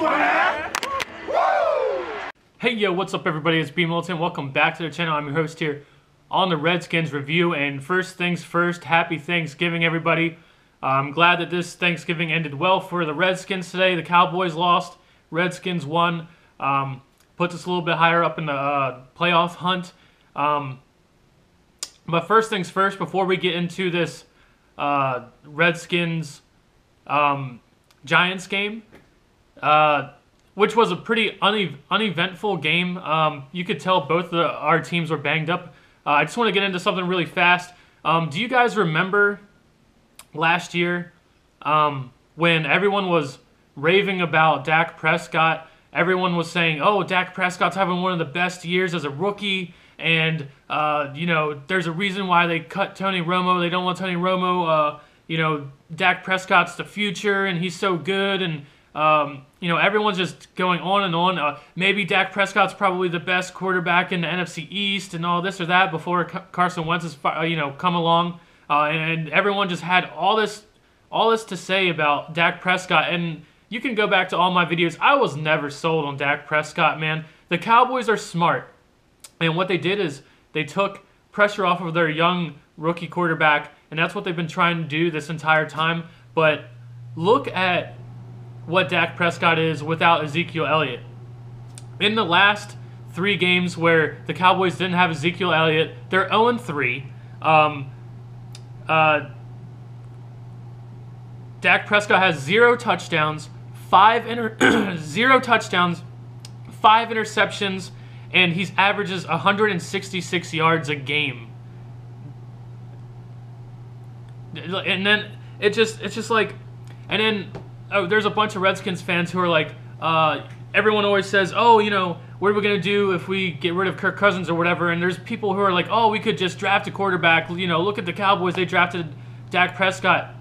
swag! Woo! Hey yo, what's up everybody, it's B Milton. Welcome back to the channel. I'm your host here on the Redskins review. And first things first, happy Thanksgiving everybody. I'm glad that this Thanksgiving ended well for the Redskins today. The Cowboys lost, Redskins won. Puts us a little bit higher up in the playoff hunt. But first things first, before we get into this Redskins Giants game, which was a pretty uneventful game. You could tell both our teams were banged up. I just want to get into something really fast. Do you guys remember last year when everyone was raving about Dak Prescott? Everyone was saying, oh, Dak Prescott's having one of the best years as a rookie, and you know, there's a reason why they cut Tony Romo. They don't want Tony Romo. You know, Dak Prescott's the future, and he's so good, and you know, everyone's just going on and on. Maybe Dak Prescott's probably the best quarterback in the NFC East, and all this or that before Carson Wentz has come along, and everyone just had all this to say about Dak Prescott. And you can go back to all my videos. I was never sold on Dak Prescott, man. The Cowboys are smart. And what they did is they took pressure off of their young rookie quarterback, and that's what they've been trying to do this entire time. But look at what Dak Prescott is without Ezekiel Elliott. In the last 3 games where the Cowboys didn't have Ezekiel Elliott, they're 0-3. Dak Prescott has 0 touchdowns, 0 touchdowns, 5 interceptions, and he averages 166 yards a game. And then it's just like, and then there's a bunch of Redskins fans who are like, everyone always says, oh, you know, what are we gonna do if we get rid of Kirk Cousins or whatever? And there's people who are like, oh, we could just draft a quarterback. You know, look at the Cowboys, they drafted Dak Prescott.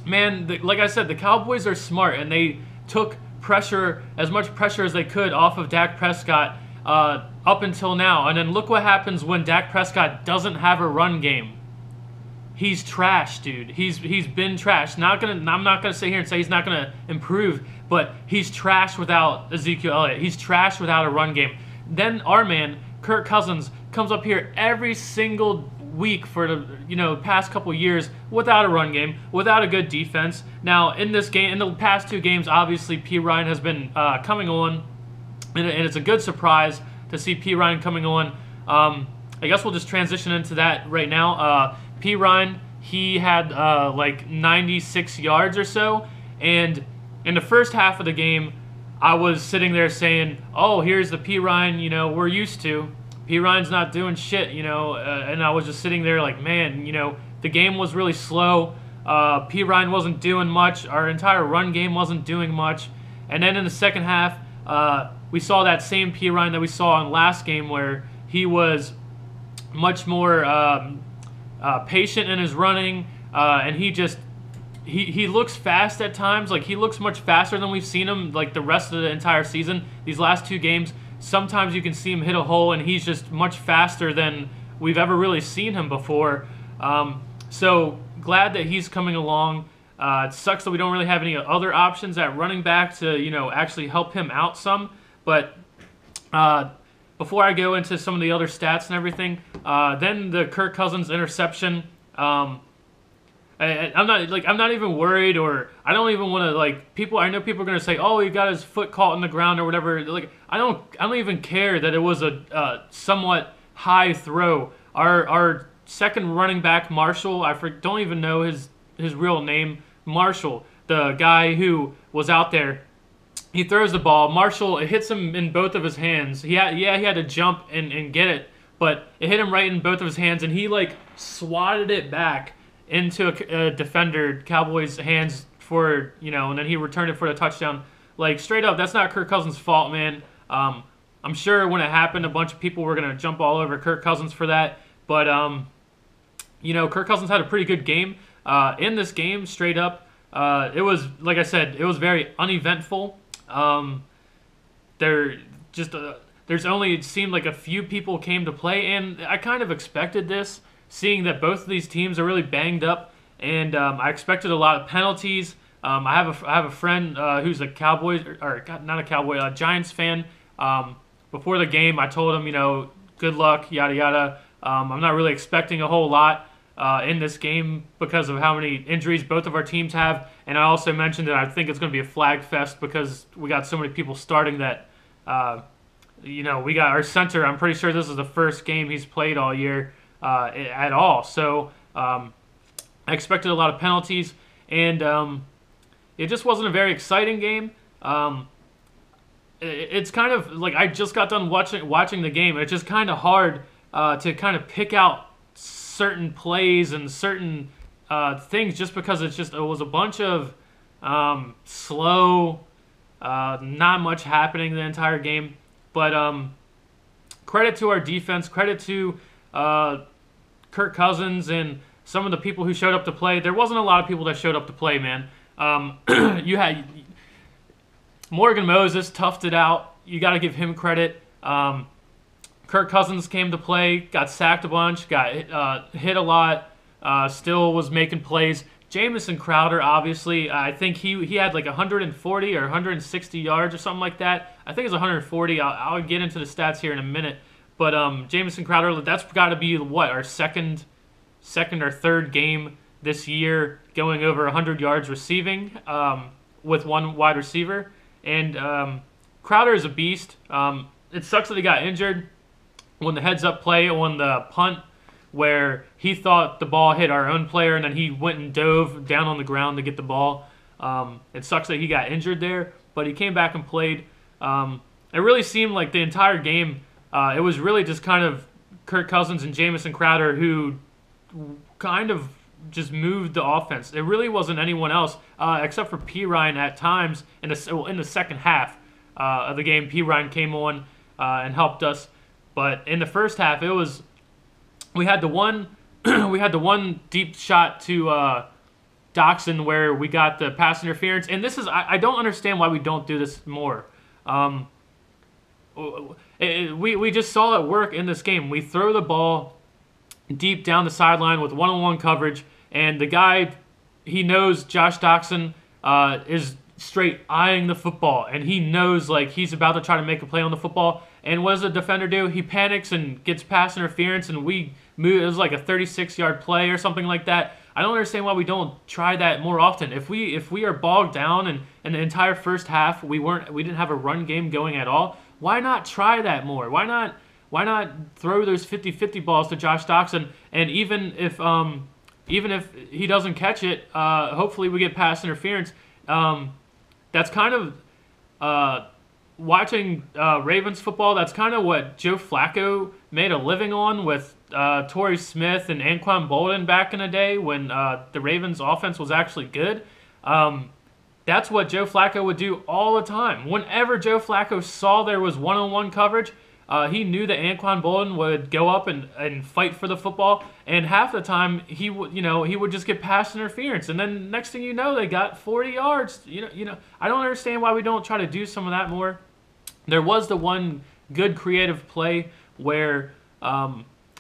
Man, like I said, the Cowboys are smart, and they took pressure, as much pressure as they could, off of Dak Prescott up until now. And then look what happens when Dak Prescott doesn't have a run game. He's trash, dude. He's been trash. I'm not gonna sit here and say he's not gonna improve, but he's trash without Ezekiel Elliott. He's trash without a run game. Then our man Kirk Cousins comes up here every single week for the past couple years without a run game, without a good defense. Now in this game, in the past 2 games, obviously Perine has been coming on, and it's a good surprise to see Perine coming on. I guess we'll just transition into that right now. Perine, he had like 96 yards or so, and in the first half of the game, I was sitting there saying, oh, here's the Perine, we're used to. Perine's not doing shit, and I was just sitting there like, man, the game was really slow. Perine wasn't doing much. Our entire run game wasn't doing much. And then in the second half, we saw that same Perine that we saw in last game, where he was much more patient in his running, and he looks fast at times. Like, he looks much faster than we've seen him like the rest of the entire season. These last 2 games, sometimes you can see him hit a hole, and he's just much faster than we've ever really seen him before. So glad that he's coming along. It sucks that we don't really have any other options at running back to actually help him out some. But before I go into some of the other stats and everything, then the Kirk Cousins interception. I'm not even worried, or I don't even want to I know people are gonna say, oh, he got his foot caught in the ground or whatever. Like, I don't even care that it was a somewhat high throw. Our second running back, Marshall, don't even know his real name. Marshall, the guy who was out there, he throws the ball. Marshall, it hits him in both of his hands. He had to jump and get it, but it hit him right in both of his hands, and he swatted it back into a defender, Cowboys' hands for, and then he returned it for the touchdown. Like, straight up, that's not Kirk Cousins' fault, man. I'm sure when it happened, a bunch of people were going to jump all over Kirk Cousins for that. But, Kirk Cousins had a pretty good game. In this game, straight up, it was, like I said, it was very uneventful. There's only, it seemed like a few people came to play, and I kind of expected this, seeing that both of these teams are really banged up, and I expected a lot of penalties. I have a friend who's a Cowboys or not a Cowboy, a Giants fan. Before the game, I told him, good luck, yada yada. I'm not really expecting a whole lot in this game because of how many injuries both of our teams have, and I also mentioned that I think it's going to be a flag fest because we got so many people starting that. We got our center. I'm pretty sure this is the first game he's played all year at all. So I expected a lot of penalties, and it just wasn't a very exciting game. It's kind of like I just got done watching the game. It's just kind of hard to kind of pick out certain plays and certain things just because it was a bunch of slow, not much happening the entire game. But credit to our defense, credit to Kirk Cousins and some of the people who showed up to play. There wasn't a lot of people that showed up to play, man. You had Morgan Moses toughed it out. You got to give him credit. Kirk Cousins came to play, got sacked a bunch, got hit a lot, still was making plays. Jameson Crowder, obviously, I think he had like 140 or 160 yards or something like that. I think it's 140. I'll get into the stats here in a minute. But Jameson Crowder, that's got to be what, our second or third game this year going over 100 yards receiving with one wide receiver. And Crowder is a beast. It sucks that he got injured when the heads-up play on the punt where he thought the ball hit our own player and then he went and dove down on the ground to get the ball. It sucks that he got injured there, but he came back and played. It really seemed like the entire game, it was really just kind of Kirk Cousins and Jameson Crowder who kind of just moved the offense. It really wasn't anyone else except for Perine at times in the second half of the game. Perine came on and helped us, but in the first half, we had the one deep shot to Doxson where we got the pass interference, and this is I don't understand why we don't do this more. We just saw it work in this game. We throw the ball deep down the sideline with one-on-one coverage, and the guy, he knows Josh Doxson is straight eyeing the football, and he knows like he's about to try to make a play on the football. And what does the defender do? He panics and gets pass interference, and we move. It was like a 36-yard play or something like that. I don't understand why we don't try that more often. If we are bogged down and in the entire first half we didn't have a run game going at all, why not try that more? Why not throw those 50-50 balls to Josh Doxson? And even if he doesn't catch it, hopefully we get pass interference. That's kind of watching Ravens football. That's kind of what Joe Flacco made a living on with Torrey Smith and Anquan Bolden back in the day when the Ravens offense was actually good. That's what Joe Flacco would do all the time. Whenever Joe Flacco saw there was one-on-one coverage, he knew that Anquan Bolden would go up and fight for the football, and half the time he would just get pass interference, and then next thing you know they got 40 yards. I don't understand why we don't try to do some of that more. There was the one good creative play where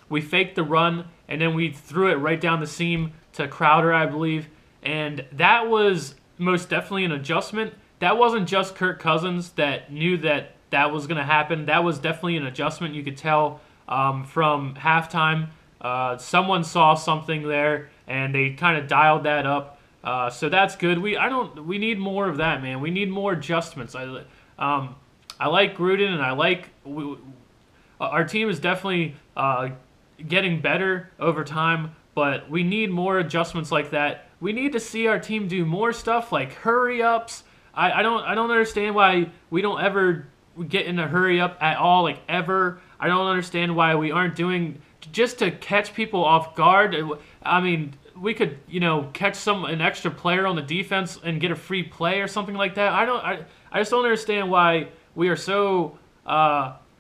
we faked the run and then we threw it right down the seam to Crowder, I believe, and that was most definitely an adjustment. That wasn't just Kirk Cousins that knew that was going to happen. That was definitely an adjustment. You could tell from halftime. Someone saw something there, and they kind of dialed that up. So that's good. We need more of that, man. We need more adjustments. I like Gruden, and I like our team is definitely getting better over time, but we need more adjustments like that. We need to see our team do more stuff like hurry ups. I don't understand why we don't ever get in a hurry up at all, like ever. I don't understand why we aren't doing just to catch people off guard. I mean, we could, catch an extra player on the defense and get a free play or something like that. I just don't understand why we are so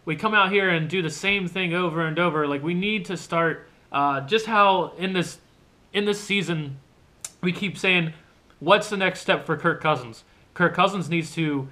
we come out here and do the same thing over and over. Like, we need to start just how in this season we keep saying, what's the next step for Kirk Cousins? Kirk Cousins needs to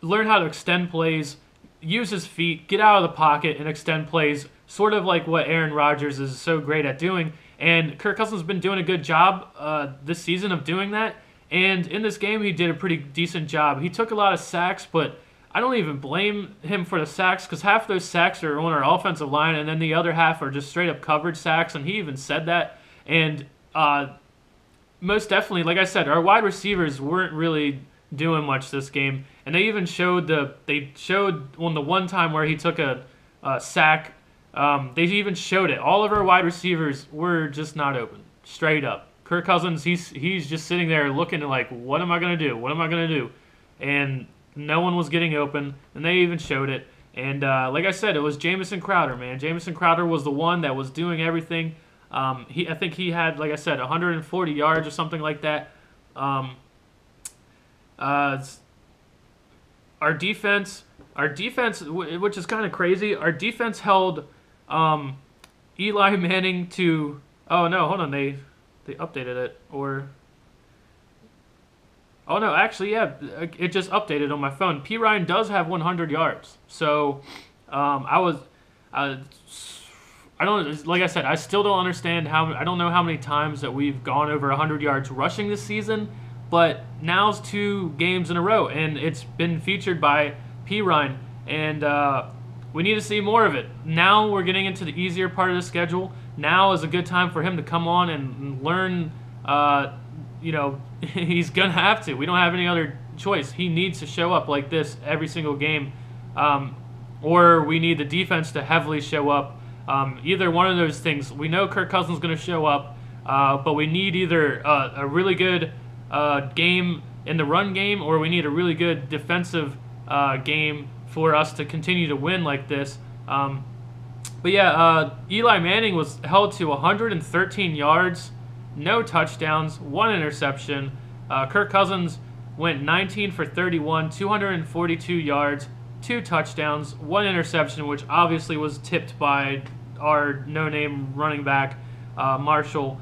learn how to extend plays, use his feet, get out of the pocket, and extend plays, sort of like what Aaron Rodgers is so great at doing. And Kirk Cousins has been doing a good job this season of doing that. And in this game, he did a pretty decent job. He took a lot of sacks, but I don't even blame him for the sacks because half those sacks are on our offensive line, and then the other half are just straight up coverage sacks, and he even said that. And most definitely, like I said, our wide receivers weren't really doing much this game, and they even showed on the one time where he took a sack. They even showed it. All of our wide receivers were just not open, straight up. Kirk Cousins, he's just sitting there looking at like, what am I gonna do? What am I gonna do? And no one was getting open, and they even showed it. And like I said, it was Jameson Crowder, man. Jameson Crowder was the one that was doing everything. I think he had, like I said, 140 yards or something like that. Our defense, which is kind of crazy, our defense held Eli Manning to. Oh no, hold on, they updated it, or. Oh no, actually, yeah, it just updated on my phone. Perine does have 100 yards, so I don't, like I said, I still don't understand I don't know how many times that we've gone over 100 yards rushing this season, but now's 2 games in a row, and it's been featured by Perine, and we need to see more of it. Now we're getting into the easier part of the schedule. Now is a good time for him to come on and learn, he's going to have to. We don't have any other choice. He needs to show up like this every single game, or we need the defense to heavily show up. Either one of those things. We know Kirk Cousins is going to show up, but we need either a really good game in the run game, or we need a really good defensive game for us to continue to win like this. But yeah, Eli Manning was held to 113 yards, no touchdowns, 1 interception. Kirk Cousins went 19 for 31, 242 yards, 2 touchdowns, 1 interception, which obviously was tipped by our no-name running back, Marshall.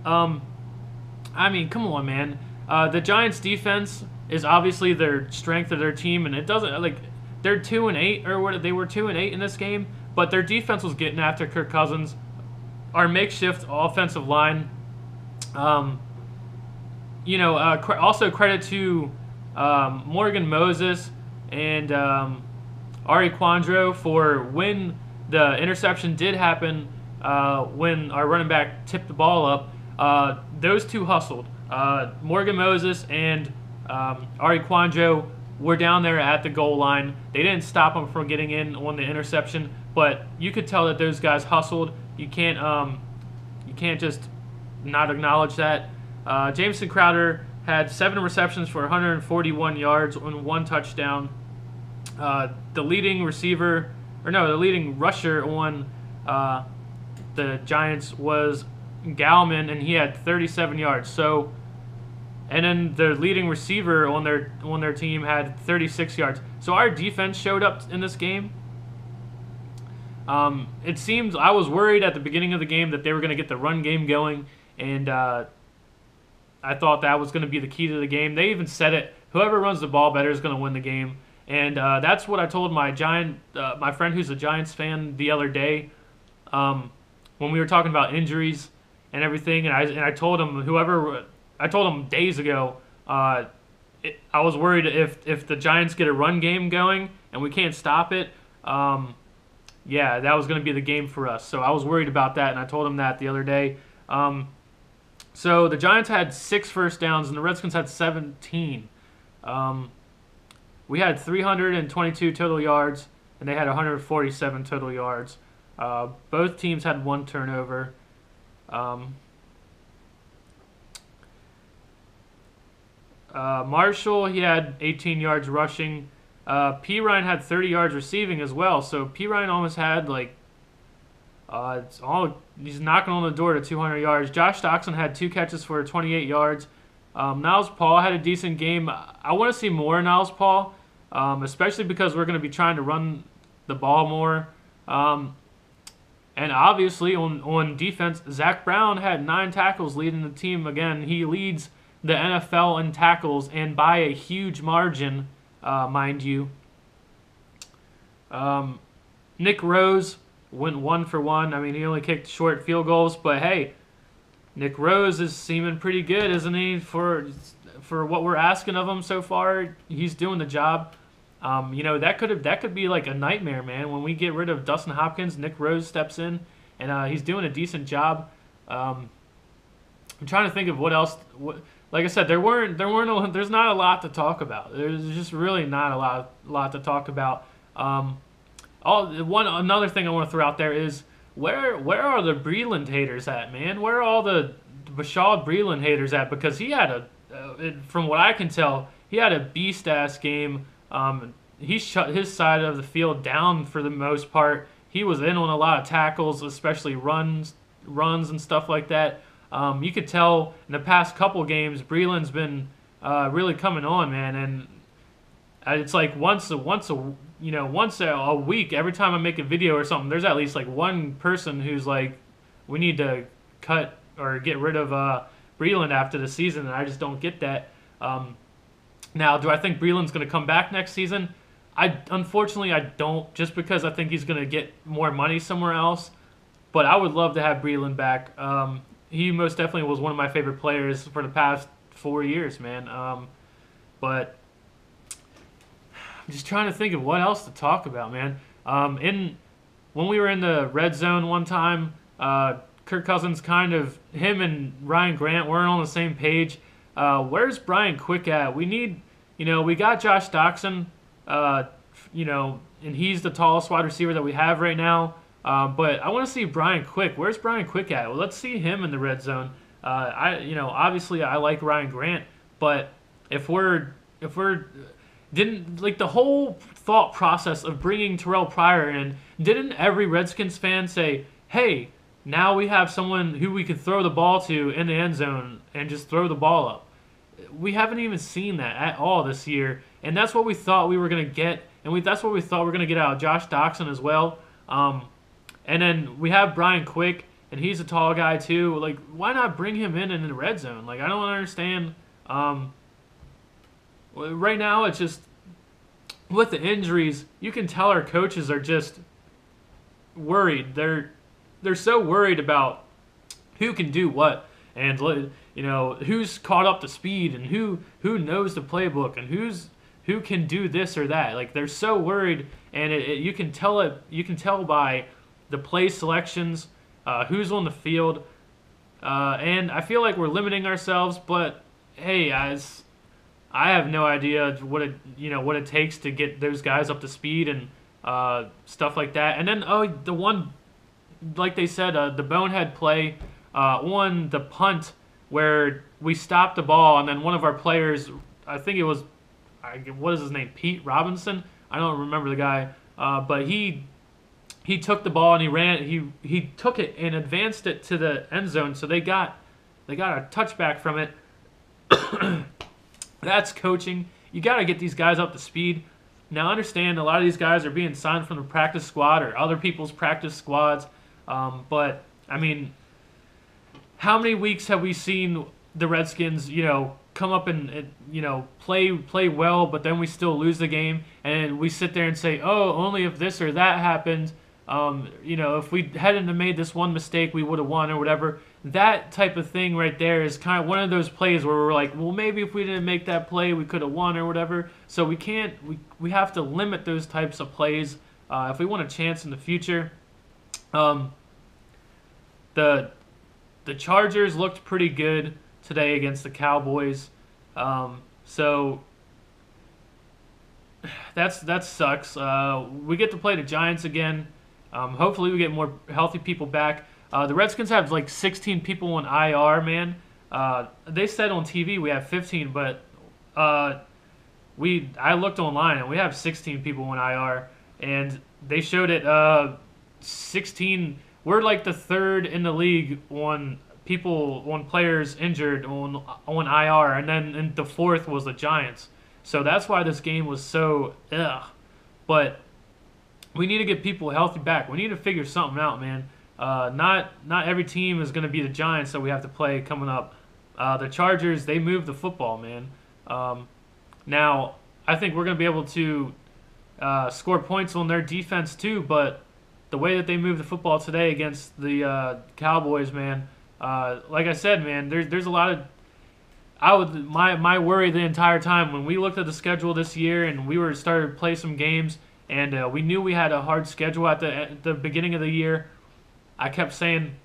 I mean, come on, man. The Giants' defense is obviously their strength of their team, and it doesn't, like, they're 2-8, or what, they were 2-8 in this game, but their defense was getting after Kirk Cousins. Our makeshift offensive line, also credit to Morgan Moses and Ari Quandro for when the interception did happen, when our running back tipped the ball up. Those 2 hustled. Morgan Moses and Ari Quandro were down there at the goal line. They didn't stop him from getting in on the interception, but you could tell that those guys hustled. You can't just not acknowledge that. Jameson Crowder had 7 receptions for 141 yards and 1 touchdown. The leading rusher on the Giants was Gallman, and he had 37 yards. So, and then the leading receiver on their team had 36 yards. So our defense showed up in this game. It seems I was worried at the beginning of the game that they were going to get the run game going, and I thought that was going to be the key to the game. They even said it: whoever runs the ball better is going to win the game. And that's what I told my friend who's a Giants fan the other day, when we were talking about injuries and everything. And I told him days ago, I was worried if the Giants get a run game going and we can't stop it. Yeah, that was going to be the game for us. So I was worried about that, and I told him that the other day. So the Giants had 6 first downs, and the Redskins had 17. We had 322 total yards, and they had 147 total yards. Both teams had 1 turnover. Marshall, he had 18 yards rushing. Perine had 30 yards receiving as well. So Perine almost had he's knocking on the door to 200 yards. Josh Doxson had 2 catches for 28 yards. Niles Paul had a decent game. I want to see more Niles Paul, especially because we're going to be trying to run the ball more. And obviously on defense, Zach Brown had 9 tackles leading the team. Again, he leads the NFL in tackles, and by a huge margin, mind you. Nick Rose went 1 for 1. I mean, he only kicked short field goals, but hey, Nick Rose is seeming pretty good, isn't he? for what we're asking of him so far, he's doing the job. That could be like a nightmare, man. When we get rid of Dustin Hopkins, Nick Rose steps in, and he's doing a decent job. I'm trying to think of what else. Like I said, there's not a lot to talk about. There's just really not a lot to talk about. Another thing I want to throw out there is where are the Breeland haters at, man? Where are all the Bashaud Breeland haters at? Because he had from what I can tell, he had a beast ass game. He shut his side of the field down for the most part. He was in on a lot of tackles, especially runs and stuff like that. You could tell in the past couple games, Breeland's been really coming on, man. And it's like once a week, every time I make a video or something, there's at least like one person who's like, we need to cut or get rid of Breeland after the season, and I just don't get that. Now, do I think Breeland's going to come back next season? Unfortunately, I don't, just because I think he's going to get more money somewhere else. But I would love to have Breeland back. He most definitely was one of my favorite players for the past 4 years, man. But I'm just trying to think of what else to talk about, man. When we were in the red zone one time, Kirk Cousins him and Ryan Grant weren't on the same page. Where's Brian Quick at? We got Josh Doxson, and he's the tallest wide receiver that we have right now. But I want to see Brian Quick. Where's Brian Quick at? Well, let's see him in the red zone. Obviously I like Ryan Grant, but if we're didn't like the whole thought process of bringing Terrell Pryor in, didn't every Redskins fan say, hey, now we have someone who we could throw the ball to in the end zone and just throw the ball up? We haven't even seen that at all this year, and that's what we thought we were going to get, and that's what we thought we were going to get out of Josh Doxson as well. And then we have Brian Quick, and he's a tall guy too. Like, why not bring him in the red zone? Like, I don't understand. Right now, it's just with the injuries, you can tell our coaches are just worried. They're so worried about who can do what, and who's caught up to speed, and who knows the playbook, and who can do this or that. Like, they're so worried, and you can tell by the play selections, who's on the field, and I feel like we're limiting ourselves. But hey, guys, I have no idea what it takes to get those guys up to speed and stuff like that. And then the one, like they said, the bonehead play on the punt where we stopped the ball, and then one of our players, I think it was, what is his name, Pete Robinson? I don't remember the guy, but he took the ball and he ran. He took it and advanced it to the end zone, so they got a touchback from it. That's coaching. You got to get these guys up to speed. Now, I understand a lot of these guys are being signed from the practice squad or other people's practice squads, but I mean, how many weeks have we seen the Redskins, come up and play well, but then we still lose the game, and we sit there and say, oh, only if this or that happened. If we hadn't have made this one mistake, we would have won or whatever. That type of thing right there is kind of one of those plays where we're like, well, maybe if we didn't make that play, we could have won or whatever. So we have to limit those types of plays if we want a chance in the future. The Chargers looked pretty good today against the Cowboys. So that sucks. We get to play the Giants again. Hopefully we get more healthy people back. The Redskins have like 16 people on IR, man. They said on TV we have 15, but I looked online and we have 16 people on IR, and they showed it 16. We're like the third in the league on players injured on IR, and the fourth was the Giants. So that's why this game was so ugh. But we need to get people healthy back. We need to figure something out, man. Not every team is going to be the Giants that we have to play coming up. The Chargers, they move the football, man. Now, I think we're going to be able to score points on their defense too, but the way that they moved the football today against the Cowboys, man, like I said, man, there's a lot of... my worry the entire time when we looked at the schedule this year and we started to play some games and we knew we had a hard schedule at the beginning of the year. I kept saying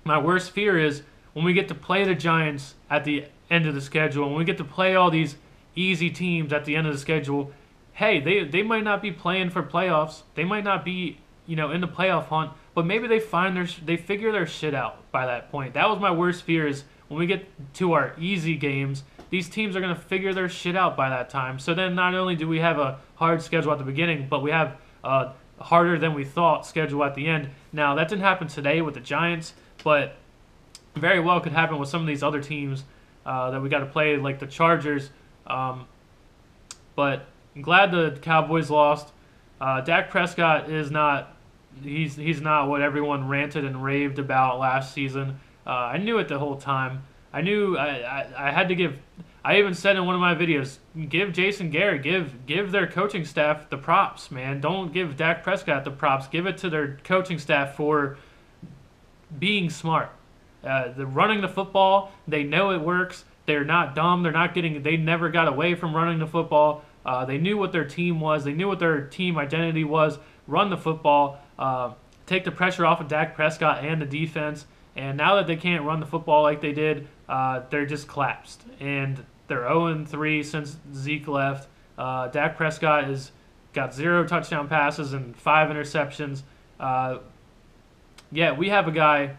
my worst fear is when we get to play the Giants at the end of the schedule, when we get to play all these easy teams at the end of the schedule, hey, they might not be playing for playoffs. They might not be, in the playoff hunt, but maybe they figure their shit out by that point. That was my worst fear is when we get to our easy games, these teams are going to figure their shit out by that time. So then not only do we have a hard schedule at the beginning, but we have a harder than we thought schedule at the end. Now, that didn't happen today with the Giants, but very well could happen with some of these other teams that we got to play, like the Chargers. But I'm glad the Cowboys lost. Dak Prescott is not he's not what everyone ranted and raved about last season. I knew it the whole time. I knew I had to give. I even said in one of my videos, give Jason Garrett, give their coaching staff the props, man. Don't give Dak Prescott the props. Give it to their coaching staff for being smart. They're running the football. They know it works. They're not dumb. They never got away from running the football. They knew what their team was. They knew what their team identity was. Run the football. Take the pressure off of Dak Prescott and the defense. And now that they can't run the football like they did, they're just collapsed. And they're 0-3 since Zeke left. Dak Prescott has got 0 touchdown passes and 5 interceptions. Yeah, we have a guy,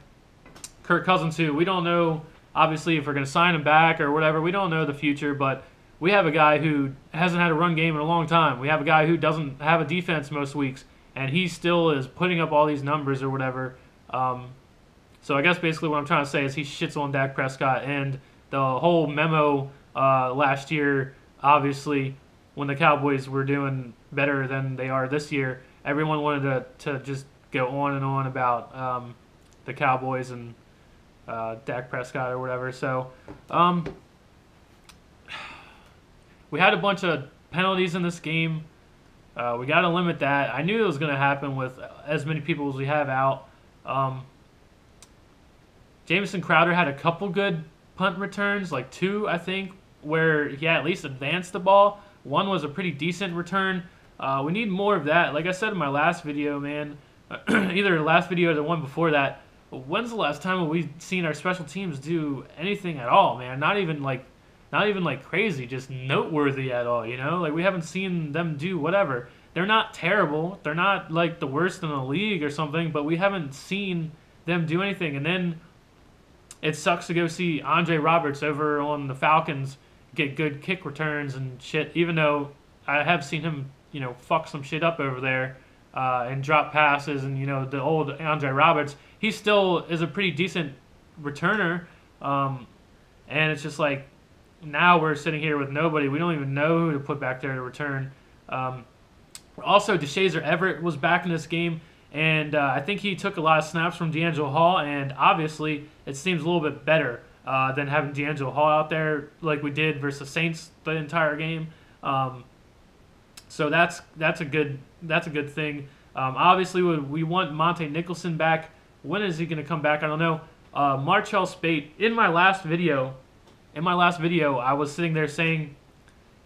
Kirk Cousins, who we don't know, obviously, if we're going to sign him back or whatever. We don't know the future, but we have a guy who hasn't had a run game in a long time. We have a guy who doesn't have a defense most weeks, and he still is putting up all these numbers or whatever. So I guess basically what I'm trying to say is he shits on Dak Prescott, and the whole memo last year, obviously, when the Cowboys were doing better than they are this year, everyone wanted to just go on and on about the Cowboys and Dak Prescott or whatever. So we had a bunch of penalties in this game. We got to limit that. I knew it was going to happen with as many people as we have out. Jameson Crowder had a couple good punt returns, like 2, I think, where he at least advanced the ball. One was a pretty decent return. We need more of that. Like I said in my last video, man, either the last video or the one before that, when's the last time we've seen our special teams do anything at all, man? Not even like crazy, just noteworthy at all, Like we haven't seen them do whatever. They're not terrible. They're not like the worst in the league or something, but we haven't seen them do anything. And then it sucks to go see Andre Roberts over on the Falcons get good kick returns and shit, even though I have seen him, fuck some shit up over there and drop passes. And, the old Andre Roberts, he still is a pretty decent returner. And it's just like, now we're sitting here with nobody. We don't even know who to put back there to return. Also, DeShazer Everett was back in this game. And I think he took a lot of snaps from D'Angelo Hall, and obviously it seems a little bit better than having D'Angelo Hall out there like we did versus Saints the entire game. So that's a good thing. Obviously, we want Monte Nicholson back. When is he going to come back? I don't know. Marchell Spate. In my last video, I was sitting there saying,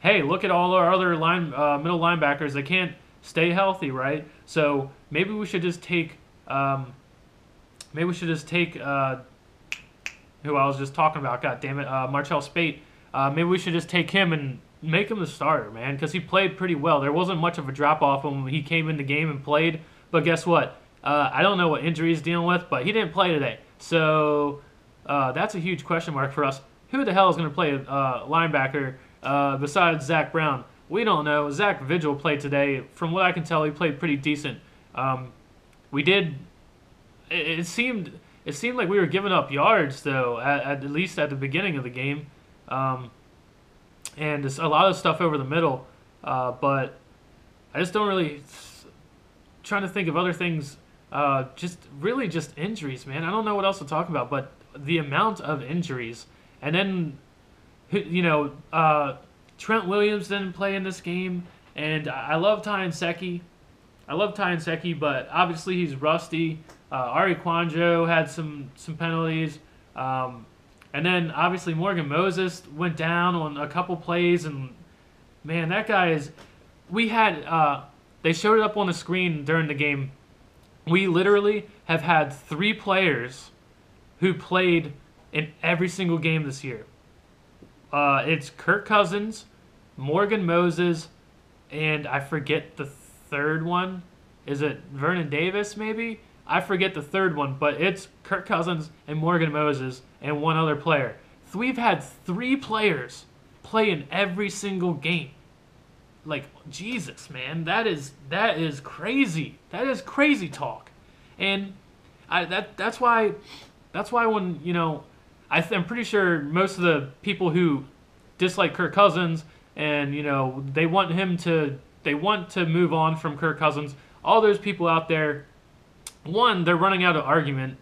"Hey, look at all our other middle linebackers. They can't stay healthy, right? So maybe we should just take who I was just talking about. God damn it, Marchell Spate. Maybe we should just take him and make him the starter, man, because he played pretty well. There wasn't much of a drop off when he came in the game and played. But guess what? I don't know what injury he's dealing with, but he didn't play today. So that's a huge question mark for us. Who the hell is going to play linebacker besides Zach Brown? We don't know. Zach Vigil played today. From what I can tell, he played pretty decent. It seemed like we were giving up yards, though, at least at the beginning of the game. And a lot of stuff over the middle. But I just don't really... Trying to think of other things. Just injuries, man. I don't know what else to talk about, but the amount of injuries. And then, Trent Williams didn't play in this game, and I love Ty Nsekhe. But obviously he's rusty. Ari Kwanjo had some penalties. And then obviously Morgan Moses went down on a couple plays, and man, that guy is. We had they showed it up on the screen during the game. We literally have had 3 players who played in every single game this year. It's Kirk Cousins, Morgan Moses, and I forget the third one. Is it Vernon Davis, maybe? I forget the third one, but it's Kirk Cousins and Morgan Moses and one other player. We've had 3 players play in every single game. Like, Jesus, man, that is crazy. That is crazy talk. And that's why when, you know, I'm pretty sure most of the people who dislike Kirk Cousins and, you know, they want to move on from Kirk Cousins, all those people out there, one, they're running out of argument.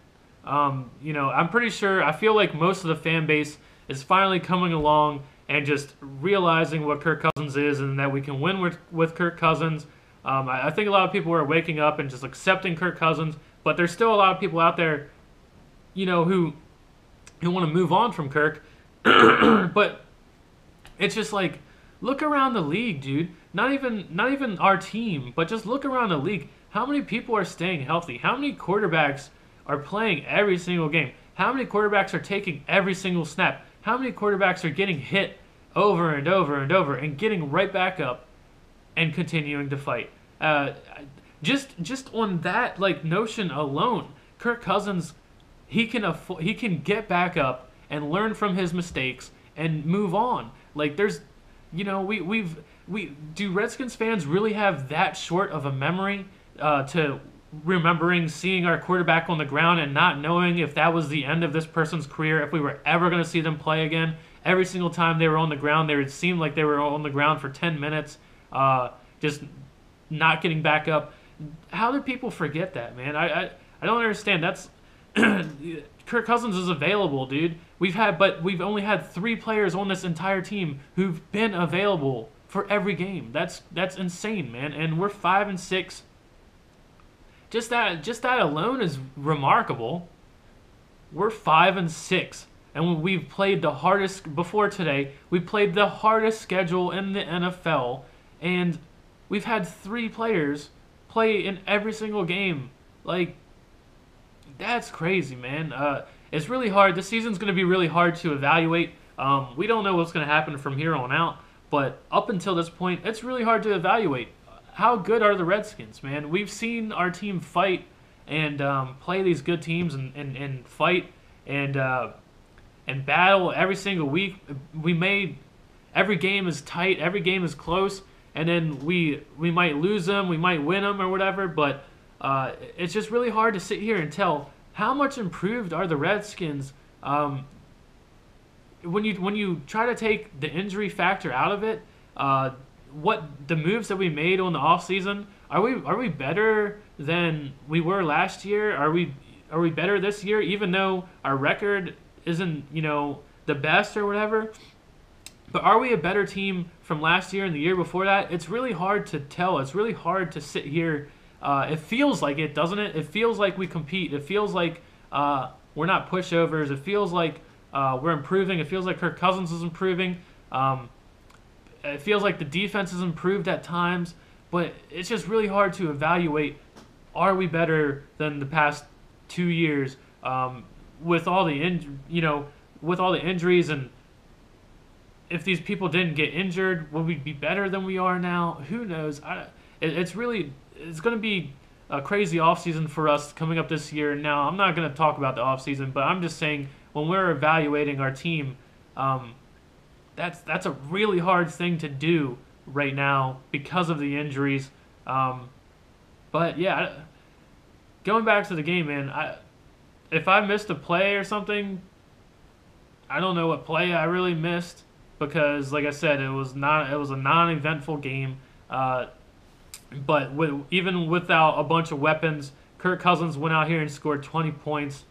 You know, I'm pretty sure, I feel like most of the fan base is finally coming along and just realizing what Kirk Cousins is and that we can win with Kirk Cousins. I think a lot of people are waking up and just accepting Kirk Cousins, but there's still a lot of people out there, you know, who want to move on from Kirk. But it's just like, look around the league, dude. Not even our team, but just look around the league. How many people are staying healthy? How many quarterbacks are playing every single game? How many quarterbacks are taking every single snap? How many quarterbacks are getting hit over and over and over and getting right back up and continuing to fight? Just on that like notion alone, Kirk Cousins, he can get back up and learn from his mistakes and move on. Like, there's, you know, do Redskins fans really have that short of a memory to remembering seeing our quarterback on the ground and not knowing if that was the end of this person's career, if we were ever going to see them play again? Every single time they were on the ground, it seemed like they were on the ground for 10 minutes, just not getting back up. How do people forget that, man? I don't understand. That's Kirk Cousins is available, dude. We've only had 3 players on this entire team who've been available for every game. That's insane, man. And we're 5-6. Just that alone is remarkable. We're 5-6, and we've played the hardest before today. We played the hardest schedule in the NFL, and we've had 3 players play in every single game. Like, that's crazy, man. It's really hard. This season's going to be really hard to evaluate. We don't know what's going to happen from here on out, but up until this point, it's really hard to evaluate. How good are the Redskins, man? We've seen our team fight and play these good teams and fight and battle every single week. Every game is tight, every game is close, and then we might lose them, we might win them or whatever, but it's just really hard to sit here and tell how much improved are the Redskins when you try to take the injury factor out of it. What the moves that we made on the offseason, are we better than we were last year? Are we better this year, even though our record isn't, you know, the best or whatever? But are we a better team from last year and the year before that? It's really hard to tell. It's really hard to sit here. It feels like it, doesn't it? It feels like we compete. It feels like we're not pushovers. It feels like we're improving. It feels like Kirk Cousins is improving. It feels like the defense has improved at times, but it's just really hard to evaluate. Are we better than the past 2 years with all the with all the injuries, and if these people didn't get injured, would we be better than we are now? Who knows? It's going to be a crazy offseason for us coming up this year. Now, I'm not going to talk about the offseason, but I'm just saying when we're evaluating our team, that's a really hard thing to do right now because of the injuries. But yeah, going back to the game, man, if I missed a play or something, I don't know what play I really missed, because like I said, it was a non-eventful game. But even without a bunch of weapons, Kirk Cousins went out here and scored 20 points.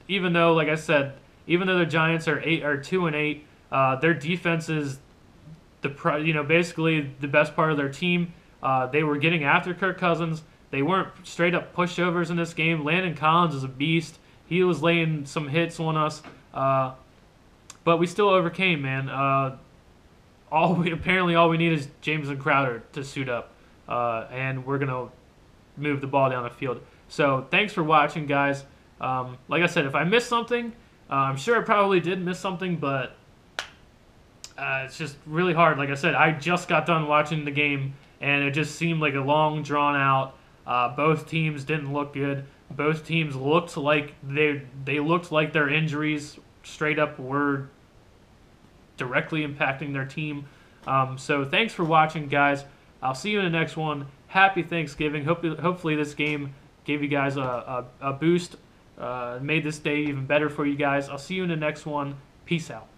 Even though, like I said, even though the Giants are 2-8, their defense is basically the best part of their team. They were getting after Kirk Cousins. They weren't straight up pushovers in this game. Landon Collins is a beast. he was laying some hits on us, but we still overcame, man. Apparently all we need is Jameson Crowder to suit up, and we're gonna move the ball down the field. So thanks for watching, guys. Like I said, if I missed something, I'm sure I probably did miss something, but it's just really hard. Like I said, I just got done watching the game, and it just seemed like a long, drawn out. Both teams didn't look good. Both teams looked like they looked like their injuries straight up were directly impacting their team. So thanks for watching, guys. I'll see you in the next one. Happy Thanksgiving. Hopefully this game gave you guys a boost, made this day even better for you guys. I'll see you in the next one. Peace out.